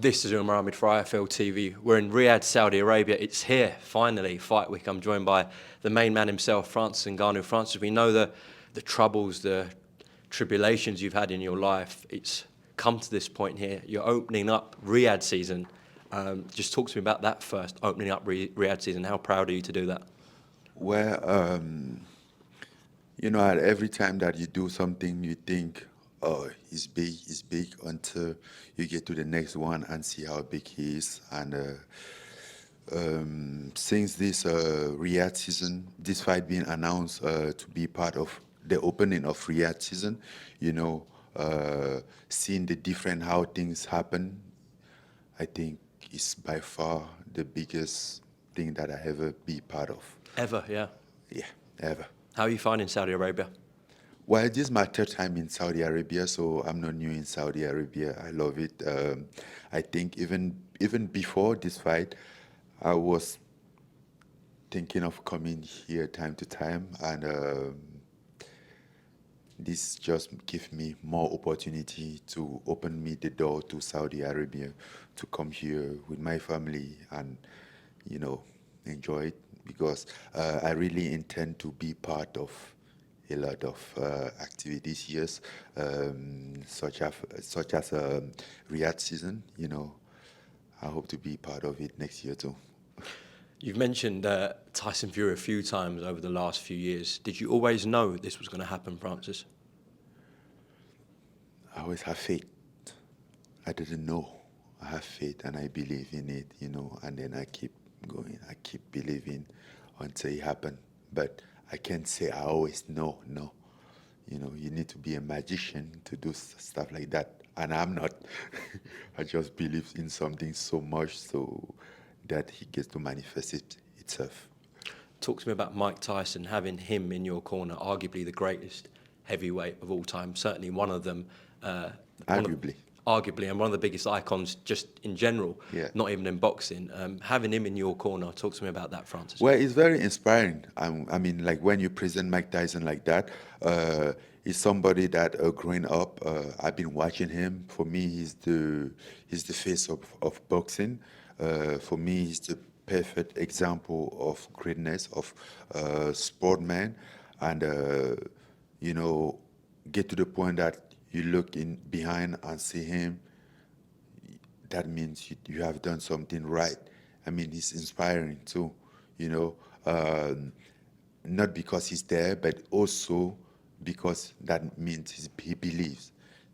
This is Umar for IFL TV. We're in Riyadh, Saudi Arabia. It's here, finally, Fight Week. I'm joined by the main man himself, Francis Ngannou. Francis, we know the troubles, the tribulations you've had in your life. It's come to this point here. You're opening up Riyadh season. Just talk to me about that first, opening up Riyadh season. How proud are you to do that? Well, at every time that you do something, you think, oh, it's big, until you get to the next one and see how big he is. And since this Riyadh season, this fight being announced to be part of the opening of Riyadh season, seeing the different how things happen, I think is by far the biggest thing that I ever be part of. Ever, yeah. Yeah, ever. How are you finding Saudi Arabia? Well, this is my third time in Saudi Arabia, so I'm not new in Saudi Arabia. I love it. I think even before this fight, I was thinking of coming here time to time, and this just gives me more opportunity to open me the door to Saudi Arabia, to come here with my family and, enjoy it, because I really intend to be part of a lot of activities here, such as Riyadh season. I hope to be part of it next year too. You've mentioned Tyson Fury a few times over the last few years. Did you always know this was going to happen, Francis? I always have faith. I didn't know. I have faith and I believe in it, and then I keep going. I keep believing until it happens. But I can't say I always know. No. You need to be a magician to do stuff like that. And I'm not. I just believe in something so much so that he gets to manifest it itself. Talk to me about Mike Tyson, having him in your corner, arguably the greatest heavyweight of all time, certainly one of them. Arguably. And one of the biggest icons just in general, Yeah. not even in boxing. Having him in your corner, talk to me about that, Francis. Well, it's very inspiring. Like when you present Mike Tyson like that, he's somebody that growing up, I've been watching him. For me, he's the face of boxing. For me, he's the perfect example of greatness, of sportman, and get to the point that you look in behind and see him. That means you have done something right. He's inspiring too, not because he's there, but also because that means he believes.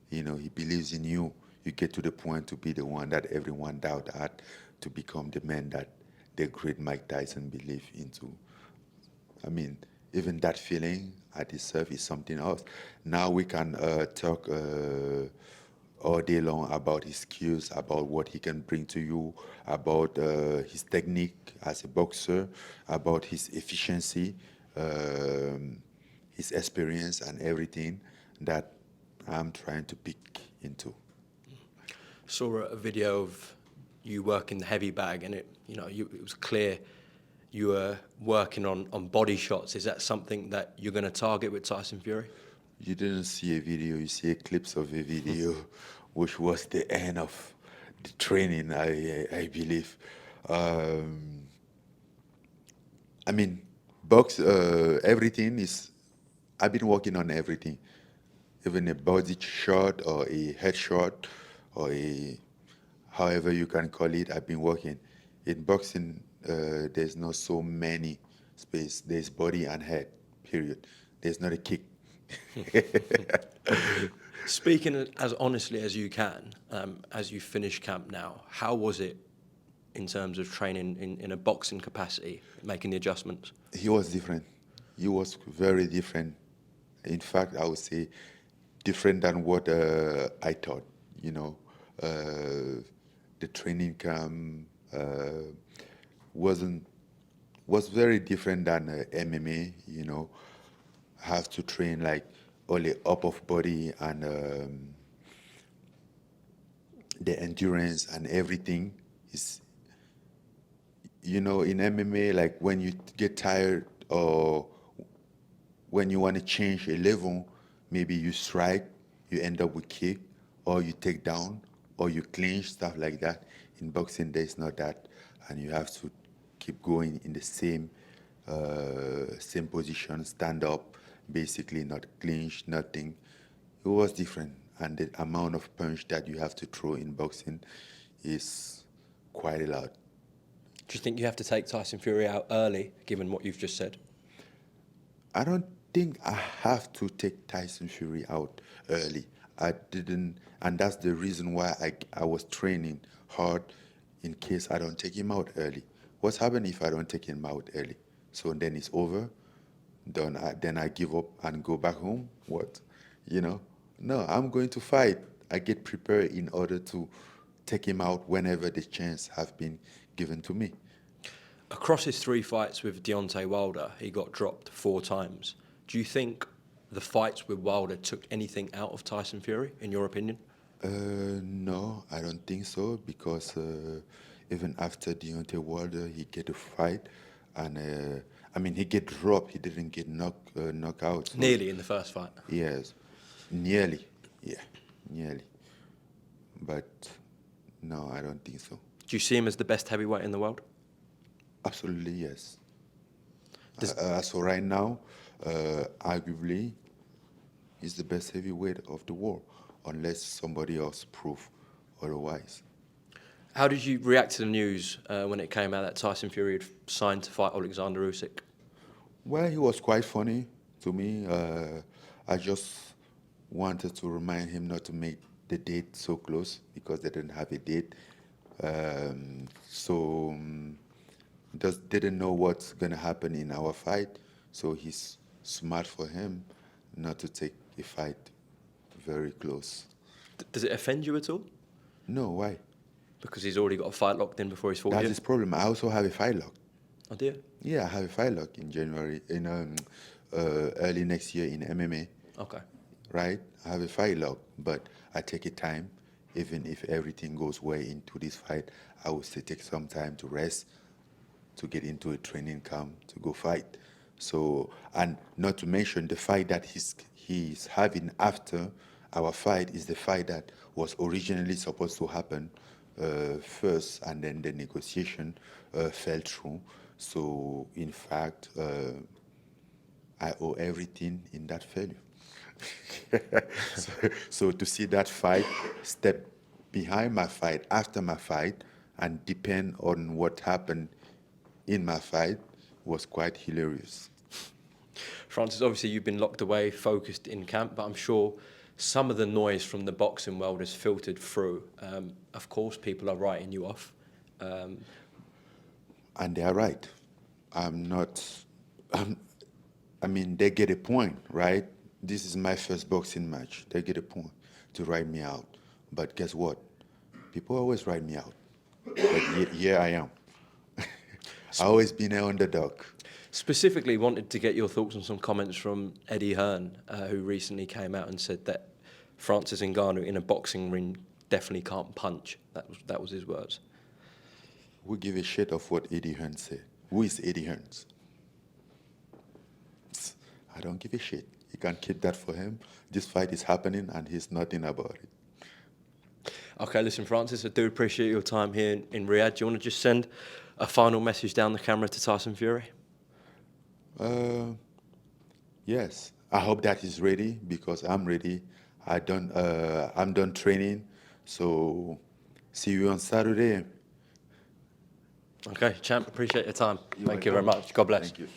He believes in you. You get to the point to be the one that everyone doubt at, to become the man that the great Mike Tyson believed into. Even that feeling at itself is something else. Now we can talk all day long about his skills, about what he can bring to you, about his technique as a boxer, about his efficiency, his experience, and everything that I'm trying to pick into. Saw a video of you working the heavy bag, and it was clear you were working on body shots. Is that something that you're going to target with Tyson Fury? You didn't see a video, you see a clips of a video, which was the end of the training, I believe. Everything is, I've been working on everything, even a body shot or a head shot or however you can call it, I've been working. In boxing, there's not so many space. There's body and head, period. There's not a kick. Speaking as honestly as you can, as you finish camp now, how was it in terms of training in a boxing capacity, making the adjustments? He was different. He was very different. In fact, I would say different than what I thought. The training camp was very different than MMA. Have to train like only up of body and the endurance and everything is. In MMA, like when you get tired or when you want to change a level, maybe you strike, you end up with kick, or you take down, or you clinch, stuff like that. In boxing, there's not that, and you have to keep going in the same position, stand up, basically not clinch, nothing. It was different, and the amount of punch that you have to throw in boxing is quite a lot. Do you think you have to take Tyson Fury out early, given what you've just said? I don't think I have to take Tyson Fury out early. I didn't, and that's the reason why I was training hard in case I don't take him out early. What's happening if I don't take him out early? So then it's over. Then I give up and go back home. What? You know? No, I'm going to fight. I get prepared in order to take him out whenever the chance have been given to me. Across his 3 fights with Deontay Wilder, he got dropped 4 times. Do you think the fights with Wilder took anything out of Tyson Fury, in your opinion? No, I don't think so, because even after Deontay Wilder, he get a fight, and I mean, he get dropped. He didn't get knocked out. So Nearly in the first fight. yes, nearly, yeah, nearly. But no, I don't think so. Do you see him as the best heavyweight in the world? Absolutely, yes. So right now, arguably, he's the best heavyweight of the world, unless somebody else prove otherwise. How did you react to the news when it came out that Tyson Fury had signed to fight Alexander Usyk? Well, he was quite funny to me. I just wanted to remind him not to make the date so close, because they didn't have a date. Just didn't know what's gonna happen in our fight. So he's smart for him not to take a fight very close. Does it offend you at all? No, why? Because he's already got a fight locked in before he's fought That's you? his problem. I also have a fight lock. Oh dear. Yeah, I have a fight lock in January, in early next year in MMA. Okay. Right? I have a fight lock, but I take a time. Even if everything goes well into this fight, I will still take some time to rest, to get into a training camp, to go fight. So, and not to mention the fight that he's having after our fight is the fight that was originally supposed to happen first, and then the negotiation fell through. So, in fact, I owe everything in that failure. so to see that fight, step behind my fight, after my fight, and depend on what happened in my fight was quite hilarious. Francis, obviously you've been locked away, focused in camp, but I'm sure some of the noise from the boxing world has filtered through. Of course, people are writing you off. And they are right. I mean, they get a point, right? This is my first boxing match. They get a point to write me out. But guess what? People always write me out. But here I am. I always been an underdog. Specifically wanted to get your thoughts on some comments from Eddie Hearn, who recently came out and said that Francis Ngannou in a boxing ring definitely can't punch. That was his words. We give a shit of what Eddie Hearn said. Who is Eddie Hearn? I don't give a shit. You can keep that for him. This fight is happening and he's nothing about it. Okay, listen, Francis, I do appreciate your time here in Riyadh. Do you want to just send a final message down the camera to Tyson Fury? Yes. I hope that he's ready, because I'm ready. I'm done training. So see you on Saturday. Okay, champ, appreciate your time. Thank you very welcome. much. God bless. Thank you.